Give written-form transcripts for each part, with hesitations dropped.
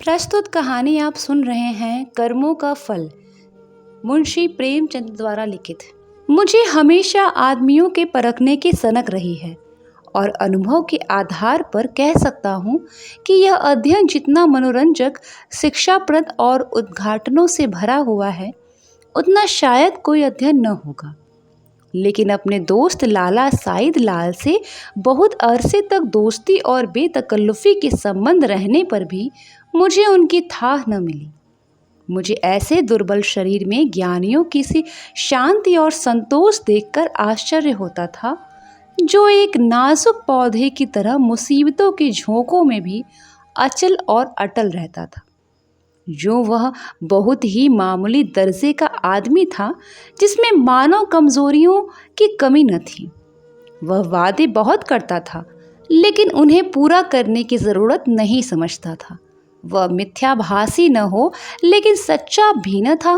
प्रस्तुत कहानी आप सुन रहे हैं कर्मों का फल, मुंशी प्रेमचंद द्वारा लिखित। मुझे हमेशा आदमियों के परखने की सनक रही है और अनुभव के आधार पर कह सकता हूँ कि यह अध्ययन जितना मनोरंजक, शिक्षाप्रद और उद्घाटनों से भरा हुआ है, उतना शायद कोई अध्ययन न होगा। लेकिन अपने दोस्त लाला साइद लाल से बहुत अरसे तक दोस्ती और बेतकल्लुफ़ी के संबंध रहने पर भी मुझे उनकी थाह न मिली। मुझे ऐसे दुर्बल शरीर में ज्ञानियों की सी शांति और संतोष देखकर आश्चर्य होता था, जो एक नाजुक पौधे की तरह मुसीबतों के झोंकों में भी अचल और अटल रहता था। जो वह बहुत ही मामूली दर्जे का आदमी था, जिसमें मानव कमजोरियों की कमी न थी। वह वादे बहुत करता था, लेकिन उन्हें पूरा करने की ज़रूरत नहीं समझता था। वह मिथ्याभासी न हो, लेकिन सच्चा भी न था।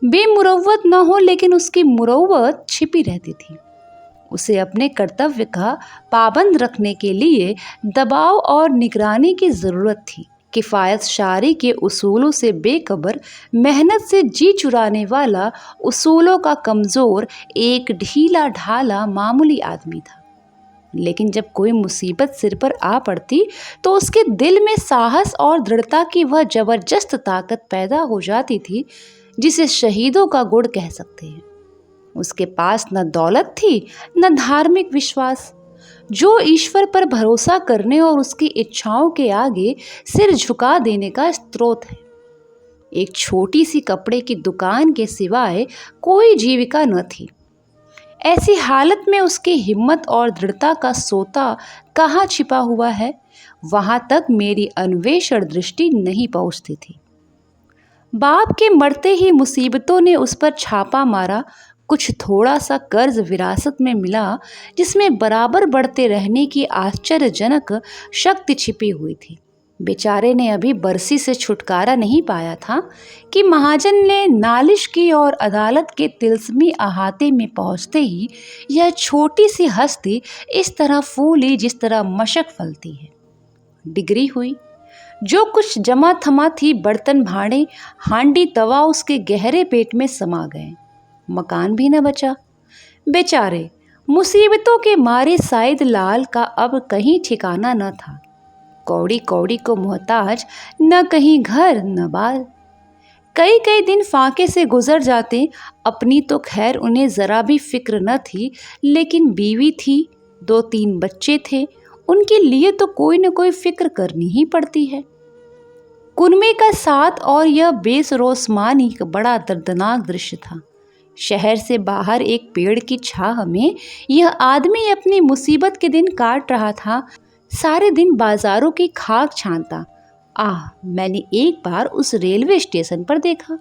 बेमुरव्वत न हो, लेकिन उसकी मुरव्वत छिपी रहती थी। उसे अपने कर्तव्य का पाबंद रखने के लिए दबाव और निगरानी की ज़रूरत थी। किफ़ायत शारी के उसूलों से बेखबर, मेहनत से जी चुराने वाला, उसूलों का कमज़ोर, एक ढीला ढाला मामूली आदमी था। लेकिन जब कोई मुसीबत सिर पर आ पड़ती तो उसके दिल में साहस और दृढ़ता की वह जबरदस्त ताकत पैदा हो जाती थी जिसे शहीदों का गुण कह सकते हैं। उसके पास न दौलत थी न धार्मिक विश्वास, जो ईश्वर पर भरोसा करने और उसकी इच्छाओं के आगे सिर झुका देने का स्रोत है। एक छोटी सी कपड़े की दुकान के सिवाय कोई जीविका न थी। ऐसी हालत में उसकी हिम्मत और दृढ़ता का सोता कहाँ छिपा हुआ है, वहां तक मेरी अन्वेषण दृष्टि नहीं पहुंचती थी। बाप के मरते ही मुसीबतों ने उस पर छापा मारा। कुछ थोड़ा सा कर्ज विरासत में मिला, जिसमें बराबर बढ़ते रहने की आश्चर्यजनक शक्ति छिपी हुई थी। बेचारे ने अभी बरसी से छुटकारा नहीं पाया था कि महाजन ने नालिश की और अदालत के तिलस्मी अहाते में पहुंचते ही यह छोटी सी हस्ती इस तरह फूली जिस तरह मशक फलती है। डिग्री हुई। जो कुछ जमा थमा थी, बर्तन भांडे, हांडी तवा, उसके गहरे पेट में समा गए। मकान भी न बचा। बेचारे मुसीबतों के मारे साइद लाल का अब कहीं ठिकाना न था। कौड़ी कौड़ी को मोहताज, न कहीं घर न बाल। कई कई दिन फाके से गुजर जाते। अपनी तो खैर उन्हें जरा भी फिक्र न थी, लेकिन बीवी थी, 2-3 बच्चे थे, उनके लिए तो कोई न कोई फिक्र करनी ही पड़ती है। कुनमे का साथ और यह बेसरोसमानी का बड़ा दर्दनाक दृश्य था। शहर से बाहर एक पेड़ की छाह में यह आदमी अपनी मुसीबत के दिन काट रहा था। सारे दिन बाजारों की खाक छानता। मैंने एक बार उस रेलवे स्टेशन पर देखा।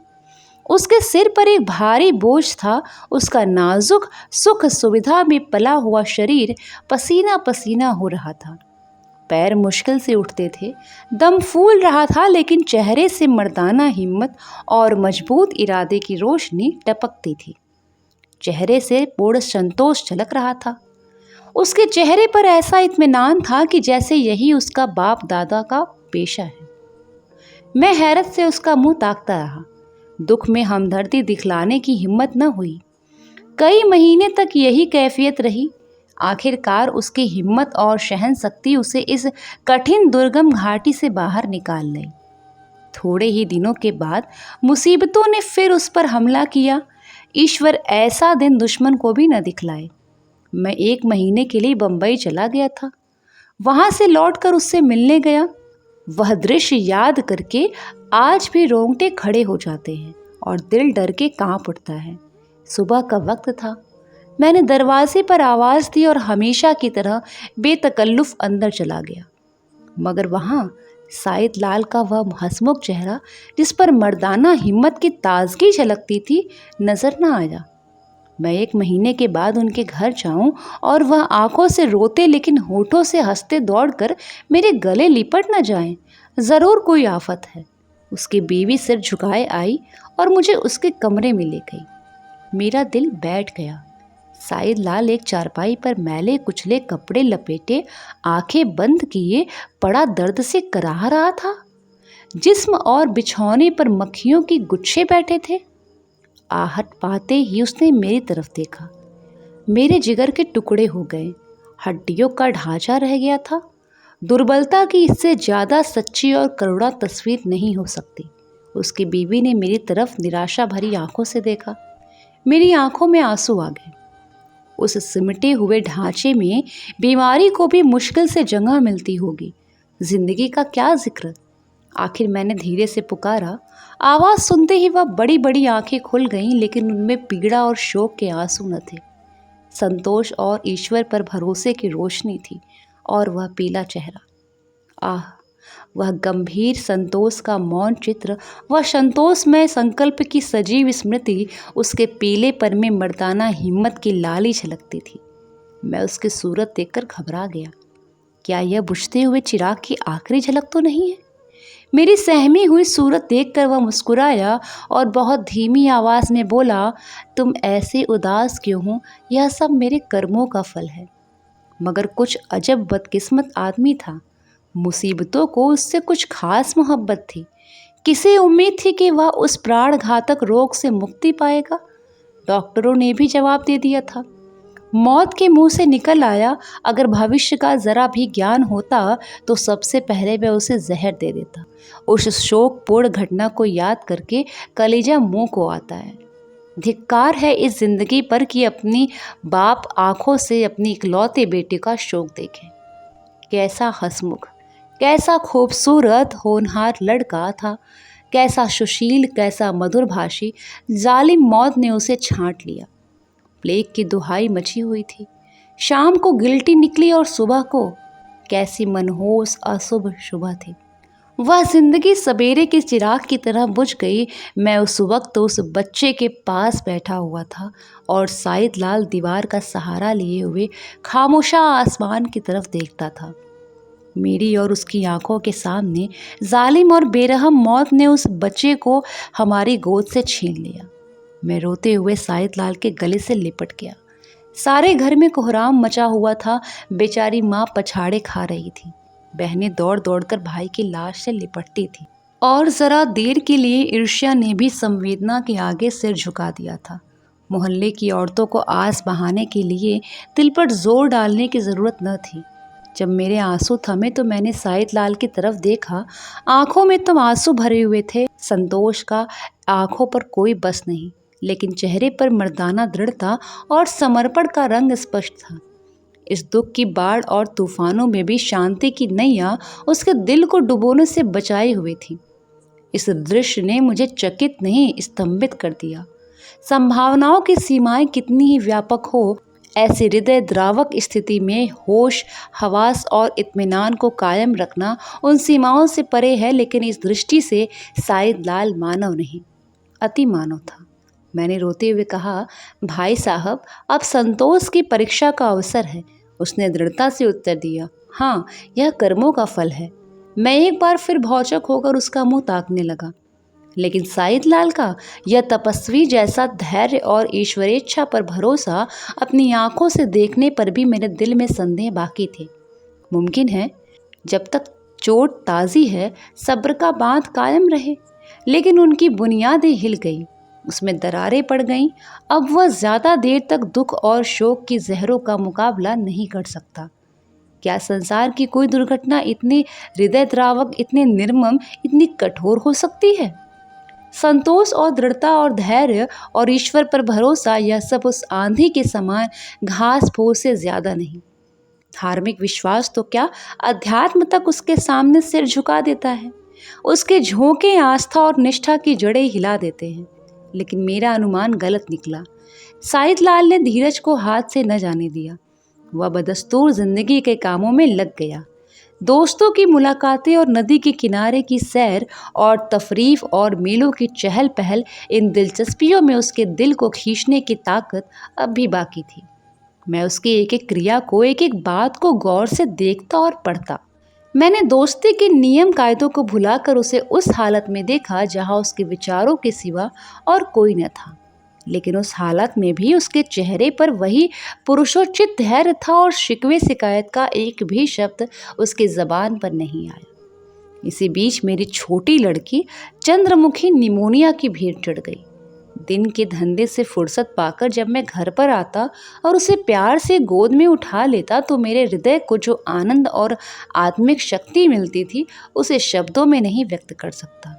उसके सिर पर एक भारी बोझ था। उसका नाजुक सुख सुविधा में पला हुआ शरीर पसीना पसीना हो रहा था। पैर मुश्किल से उठते थे। दम फूल रहा था, लेकिन चेहरे से मर्दाना हिम्मत और मजबूत इरादे की रोशनी टपकती थी। चेहरे से पूर्ण संतोष झलक रहा था। उसके चेहरे पर ऐसा इत्मीनान था कि जैसे यही उसका बाप दादा का पेशा है। मैं हैरत से उसका मुंह ताकता रहा। दुख में हमदर्दी दिखलाने की हिम्मत न हुई। कई महीने तक यही कैफियत रही। आखिरकार उसकी हिम्मत और सहन शक्ति उसे इस कठिन दुर्गम घाटी से बाहर निकाल लाई। थोड़े ही दिनों के बाद मुसीबतों ने फिर उस पर हमला किया। ईश्वर ऐसा दिन दुश्मन को भी न दिखलाए। मैं 1 महीने के लिए बंबई चला गया था। वहां से लौटकर उससे मिलने गया। वह दृश्य याद करके आज भी रोंगटे खड़े हो जाते हैं और दिल डर के कांप उठता है। सुबह का वक्त था। मैंने दरवाजे पर आवाज़ दी और हमेशा की तरह बेतकल्लुफ़ अंदर चला गया। मगर वहाँ साइद लाल का वह हंसमुख चेहरा, जिस पर मर्दाना हिम्मत की ताजगी झलकती थी, नजर न आया। मैं 1 महीने के बाद उनके घर जाऊं और वह आंखों से रोते लेकिन होठों से हंसते दौड़कर मेरे गले लिपट न जाएं। ज़रूर कोई आफत है। उसकी बीवी सिर झुकाए आई और मुझे उसके कमरे में ले गई। मेरा दिल बैठ गया। साइद लाल एक चारपाई पर मैले कुचले कपड़े लपेटे, आंखें बंद किए, बड़ा दर्द से कराह रहा था। जिस्म और बिछौने पर मक्खियों की गुच्छे बैठे थे। आहट पाते ही उसने मेरी तरफ देखा। मेरे जिगर के टुकड़े हो गए, हड्डियों का ढांचा रह गया था। दुर्बलता की इससे ज्यादा सच्ची और करुणा तस्वीर नहीं हो सकती। उसकी बीवी ने मेरी तरफ निराशा भरी आंखों से देखा। मेरी आंखों में आंसू आ गए। उस सिमटे हुए ढांचे में बीमारी को भी मुश्किल से जगह मिलती होगी, जिंदगी का क्या जिक्र। आखिर मैंने धीरे से पुकारा। आवाज सुनते ही वह बड़ी बड़ी आंखें खुल गईं, लेकिन उनमें पीड़ा और शोक के आंसू न थे। संतोष और ईश्वर पर भरोसे की रोशनी थी। और वह पीला चेहरा, आह, वह गंभीर संतोष का मौन चित्र, वह संतोषमय संकल्प की सजीव स्मृति, उसके पीलेपन में मर्दाना हिम्मत की लाली झलकती थी। मैं उसकी सूरत देखकर घबरा गया। क्या यह बुझते हुए चिराग की आखिरी झलक तो नहीं है? मेरी सहमी हुई सूरत देखकर वह मुस्कुराया और बहुत धीमी आवाज में बोला, तुम ऐसे उदास क्यों हो? यह सब मेरे कर्मों का फल है। मगर कुछ अजब बदकिस्मत आदमी था। मुसीबतों को उससे कुछ खास मोहब्बत थी। किसे उम्मीद थी कि वह उस प्राण घातक रोग से मुक्ति पाएगा? डॉक्टरों ने भी जवाब दे दिया था। मौत के मुंह से निकल आया, अगर भविष्य का जरा भी ज्ञान होता तो सबसे पहले वह उसे जहर दे देता। उस शोकपूर्ण घटना को याद करके कलेजा मुंह को आता है। धिक्कार है इस जिंदगी पर कि अपनी बाप आंखों से अपनी इकलौते बेटे का शोक देखे। कैसा हंसमुख, कैसा खूबसूरत होनहार लड़का था, कैसा सुशील, कैसा मधुरभाषी। जालिम मौत ने उसे छांट लिया। प्लेग की दुहाई मची हुई थी। शाम को गिल्टी निकली और सुबह को कैसी मनहूस अशुभ सुबह थी। वह जिंदगी सवेरे के चिराग की तरह बुझ गई। मैं उस वक्त उस बच्चे के पास बैठा हुआ था और साइद लाल दीवार का सहारा लिए हुए खामोशा आसमान की तरफ देखता था। मेरी और उसकी आंखों के सामने जालिम और बेरहम मौत ने उस बच्चे को हमारी गोद से छीन लिया। मैं रोते हुए साइद लाल के गले से लिपट गया। सारे घर में कोहराम मचा हुआ था। बेचारी माँ पछाड़े खा रही थी। बहनें दौड़ दौड़कर भाई की लाश से लिपटती थी। और जरा देर के लिए ईर्ष्या ने भी संवेदना के आगे सिर झुका दिया था। मोहल्ले की औरतों को आस बहाने के लिए दिल पर जोर डालने की जरूरत न थी। जब मेरे आंसू थमे तो मैंने साइद लाल की तरफ देखा। आंखों में तो आंसू भरे हुए थे। संतोष का आंखों पर कोई बस नहीं, लेकिन चेहरे पर मर्दाना दृढ़ता और समर्पण का रंग स्पष्ट था। इस दुख की बाढ़ और तूफानों में भी शांति की नैया उसके दिल को डुबोने से बचाई हुई थी। इस दृश्य ने मुझे चकित नहीं, स्तंभित कर दिया। संभावनाओं की सीमाएं कितनी ही व्यापक हो, ऐसी हृदय द्रावक स्थिति में होश, हवास और इत्मीनान को कायम रखना उन सीमाओं से परे है। लेकिन इस दृष्टि से साइद लाल मानव नहीं, अति मानव था। मैंने रोते हुए कहा, भाई साहब, अब संतोष की परीक्षा का अवसर है। उसने दृढ़ता से उत्तर दिया, हाँ, यह कर्मों का फल है। मैं एक बार फिर भौचक होकर उसका मुंह ताकने लगा। लेकिन साइद लाल का यह तपस्वी जैसा धैर्य और ईश्वरेच्छा पर भरोसा, अपनी आंखों से देखने पर भी मेरे दिल में संदेह बाकी थे। मुमकिन है जब तक चोट ताज़ी है सब्र का बांध कायम रहे, लेकिन उनकी बुनियादें हिल गई, उसमें दरारें पड़ गईं। अब वह ज़्यादा देर तक दुख और शोक की जहरों का मुकाबला नहीं कर सकता। क्या संसार की कोई दुर्घटना इतनी हृदयद्रावक, इतनी निर्मम, इतनी कठोर हो सकती है? संतोष और दृढ़ता और धैर्य और ईश्वर पर भरोसा, यह सब उस आंधी के समान घास फूस से ज्यादा नहीं। धार्मिक विश्वास तो क्या, अध्यात्म तक उसके सामने सिर झुका देता है। उसके झोंके आस्था और निष्ठा की जड़ें हिला देते हैं। लेकिन मेरा अनुमान गलत निकला। साइद लाल ने धीरज को हाथ से न जाने दिया। वह बदस्तूर जिंदगी के कामों में लग गया। दोस्तों की मुलाकातें और नदी के किनारे की सैर और तफरीफ और मेलों की चहल पहल, इन दिलचस्पियों में उसके दिल को खींचने की ताकत अब भी बाकी थी। मैं उसकी एक एक क्रिया को, एक एक बात को गौर से देखता और पढ़ता। मैंने दोस्ती के नियम कायदों को भुलाकर उसे उस हालत में देखा जहां उसके विचारों के सिवा और कोई न था। लेकिन उस हालत में भी उसके चेहरे पर वही पुरुषोचित धैर्य था और शिकवे शिकायत का एक भी शब्द उसकी जबान पर नहीं आया। इसी बीच मेरी छोटी लड़की चंद्रमुखी निमोनिया की भेंट चढ़ गई। दिन के धंधे से फुर्सत पाकर जब मैं घर पर आता और उसे प्यार से गोद में उठा लेता तो मेरे हृदय को जो आनंद और आत्मिक शक्ति मिलती थी उसे शब्दों में नहीं व्यक्त कर सकता।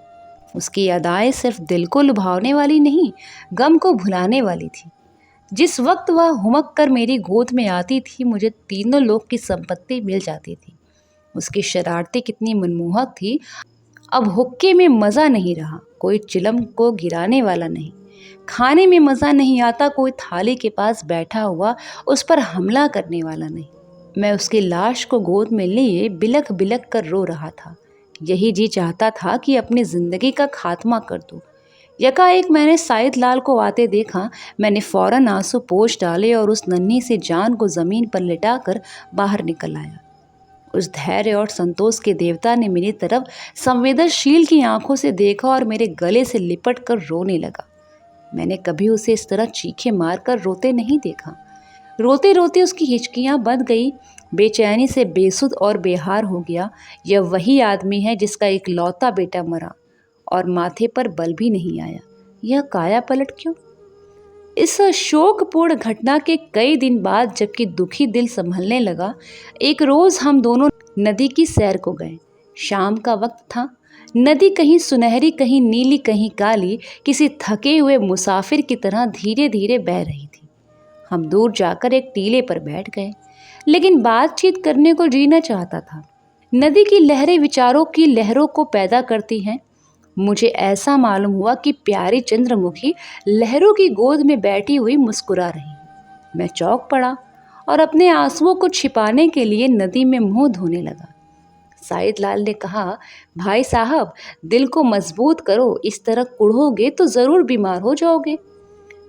उसकी अदाएं सिर्फ दिल को लुभाने वाली नहीं, गम को भुलाने वाली थी। जिस वक्त वह हुमक कर मेरी गोद में आती थी मुझे तीनों लोक की संपत्ति मिल जाती थी। उसकी शरारतें कितनी मनमोहक थी। अब हुक्के में मज़ा नहीं रहा, कोई चिलम को गिराने वाला नहीं। खाने में मज़ा नहीं आता, कोई थाली के पास बैठा हुआ उस पर हमला करने वाला नहीं। मैं उसकी लाश को गोद में लिए बिलख बिलख कर रो रहा था। यही जी चाहता था कि अपनी ज़िंदगी का खात्मा कर दूं। यकाएक मैंने साइद लाल को आते देखा। मैंने फौरन आंसू पोंछ डाले और उस नन्ही सी जान को ज़मीन पर लिटाकर बाहर निकल आया। उस धैर्य और संतोष के देवता ने मेरी तरफ संवेदनशील की आंखों से देखा और मेरे गले से लिपट कर रोने लगा। मैंने कभी उसे इस तरह चीखें मारकर रोते नहीं देखा। रोते रोते उसकी हिचकियां बंध गई, बेचैनी से बेसुध और बेहार हो गया। यह वही आदमी है जिसका एक लौता बेटा मरा और माथे पर बल भी नहीं आया। यह काया पलट क्यों? इस शोकपूर्ण घटना के कई दिन बाद जबकि दुखी दिल संभलने लगा, एक रोज हम दोनों नदी की सैर को गए। शाम का वक्त था। नदी कहीं सुनहरी, कहीं नीली, कहीं काली, किसी थके हुए मुसाफिर की तरह धीरे धीरे बह रही थी। हम दूर जाकर एक टीले पर बैठ गए, लेकिन बातचीत करने को जी न चाहता था। नदी की लहरें विचारों की लहरों को पैदा करती हैं। मुझे ऐसा मालूम हुआ कि प्यारी चंद्रमुखी लहरों की गोद में बैठी हुई मुस्कुरा रही है। मैं चौंक पड़ा और अपने आंसुओं को छिपाने के लिए नदी में मुंह धोने लगा। साइद लाल ने कहा, भाई साहब, दिल को मजबूत करो, इस तरह कुढ़ोगे तो ज़रूर बीमार हो जाओगे।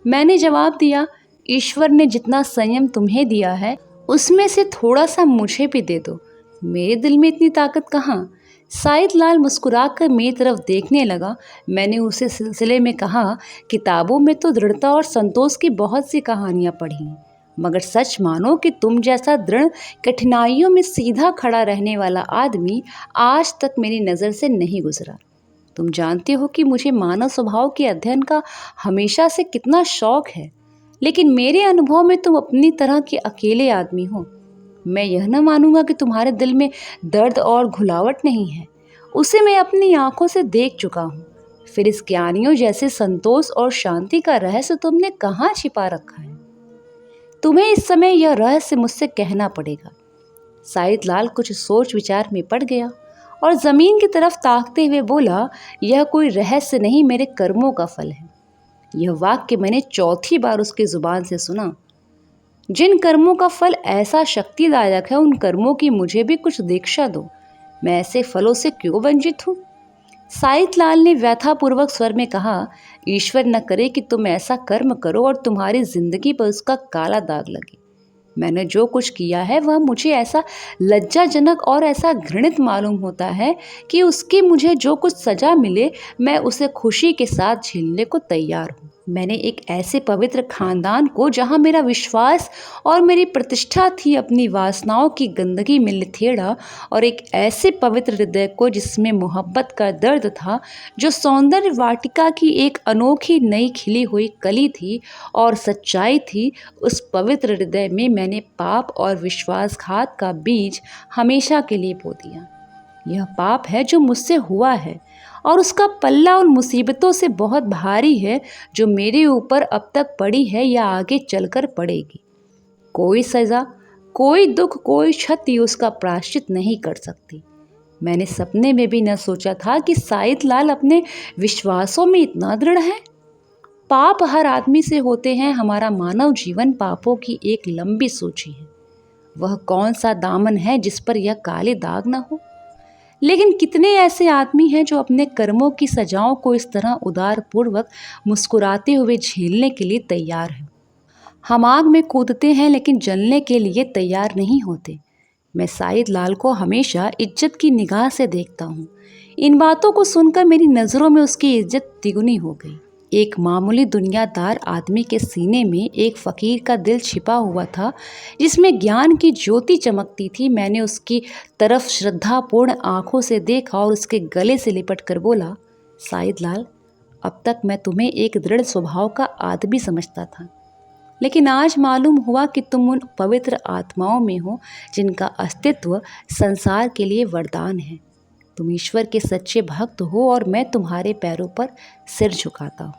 मैंने जवाब दिया, ईश्वर ने जितना संयम तुम्हें दिया है उसमें से थोड़ा सा मुझे भी दे दो। मेरे दिल में इतनी ताकत कहाँ? साइद लाल मुस्कुराकर मेरी तरफ देखने लगा। मैंने उसे सिलसिले में कहा, किताबों में तो दृढ़ता और संतोष की बहुत सी कहानियाँ पढ़ी हैं, मगर सच मानो कि तुम जैसा दृढ़ कठिनाइयों में सीधा खड़ा रहने वाला आदमी आज तक मेरी नज़र से नहीं गुजरा। तुम जानते हो कि मुझे मानव स्वभाव के अध्ययन का हमेशा से कितना शौक है, लेकिन मेरे अनुभव में तुम अपनी तरह के अकेले आदमी हो। मैं यह न मानूंगा कि तुम्हारे दिल में दर्द और घुलावट नहीं है, उसे मैं अपनी आंखों से देख चुका हूँ। फिर इस ज्ञानियों जैसे संतोष और शांति का रहस्य तुमने कहाँ छिपा रखा है? तुम्हें इस समय यह रहस्य मुझसे कहना पड़ेगा। साइद लाल कुछ सोच विचार में पड़ गया और जमीन की तरफ ताकते हुए बोला, यह कोई रहस्य नहीं, मेरे कर्मों का फल है। यह वाक्य मैंने चौथी बार उसकी जुबान से सुना। जिन कर्मों का फल ऐसा शक्तिदायक है, उन कर्मों की मुझे भी कुछ दीक्षा दो। मैं ऐसे फलों से क्यों वंचित हूँ? साइद लाल ने व्यथापूर्वक स्वर में कहा, ईश्वर न करे कि तुम ऐसा कर्म करो और तुम्हारी जिंदगी पर उसका काला दाग लगे। मैंने जो कुछ किया है वह मुझे ऐसा लज्जाजनक और ऐसा घृणित मालूम होता है कि उसकी मुझे जो कुछ सजा मिले मैं उसे खुशी के साथ झेलने को तैयार हूँ। मैंने एक ऐसे पवित्र खानदान को, जहाँ मेरा विश्वास और मेरी प्रतिष्ठा थी, अपनी वासनाओं की गंदगी में लिथेड़ा, और एक ऐसे पवित्र हृदय को जिसमें मोहब्बत का दर्द था, जो सौंदर्य वाटिका की एक अनोखी नई खिली हुई कली थी और सच्चाई थी। उस पवित्र हृदय में मैंने पाप और विश्वासघात का बीज हमेशा के लिए बो दिया। यह पाप है जो मुझसे हुआ है और उसका पल्ला उन मुसीबतों से बहुत भारी है जो मेरे ऊपर अब तक पड़ी है या आगे चलकर पड़ेगी। कोई सज़ा, कोई दुख, कोई क्षति उसका प्रायश्चित नहीं कर सकती। मैंने सपने में भी न सोचा था कि साइद लाल अपने विश्वासों में इतना दृढ़ है। पाप हर आदमी से होते हैं। हमारा मानव जीवन पापों की एक लंबी सूची है। वह कौन सा दामन है जिस पर यह काले दाग न हो? लेकिन कितने ऐसे आदमी हैं जो अपने कर्मों की सजाओं को इस तरह उदारपूर्वक मुस्कुराते हुए झेलने के लिए तैयार हैं। हम आग में कूदते हैं लेकिन जलने के लिए तैयार नहीं होते। मैं साइद लाल को हमेशा इज्जत की निगाह से देखता हूँ। इन बातों को सुनकर मेरी नज़रों में उसकी इज्जत तिगुनी हो गई। एक मामूली दुनियादार आदमी के सीने में एक फ़कीर का दिल छिपा हुआ था, जिसमें ज्ञान की ज्योति चमकती थी। मैंने उसकी तरफ श्रद्धापूर्ण आंखों से देखा और उसके गले से लिपट कर बोला, साइद लाल, अब तक मैं तुम्हें एक दृढ़ स्वभाव का आदमी समझता था, लेकिन आज मालूम हुआ कि तुम उन पवित्र आत्माओं में हो जिनका अस्तित्व संसार के लिए वरदान है। तुम ईश्वर के सच्चे भक्त हो और मैं तुम्हारे पैरों पर सिर झुकाता हूँ।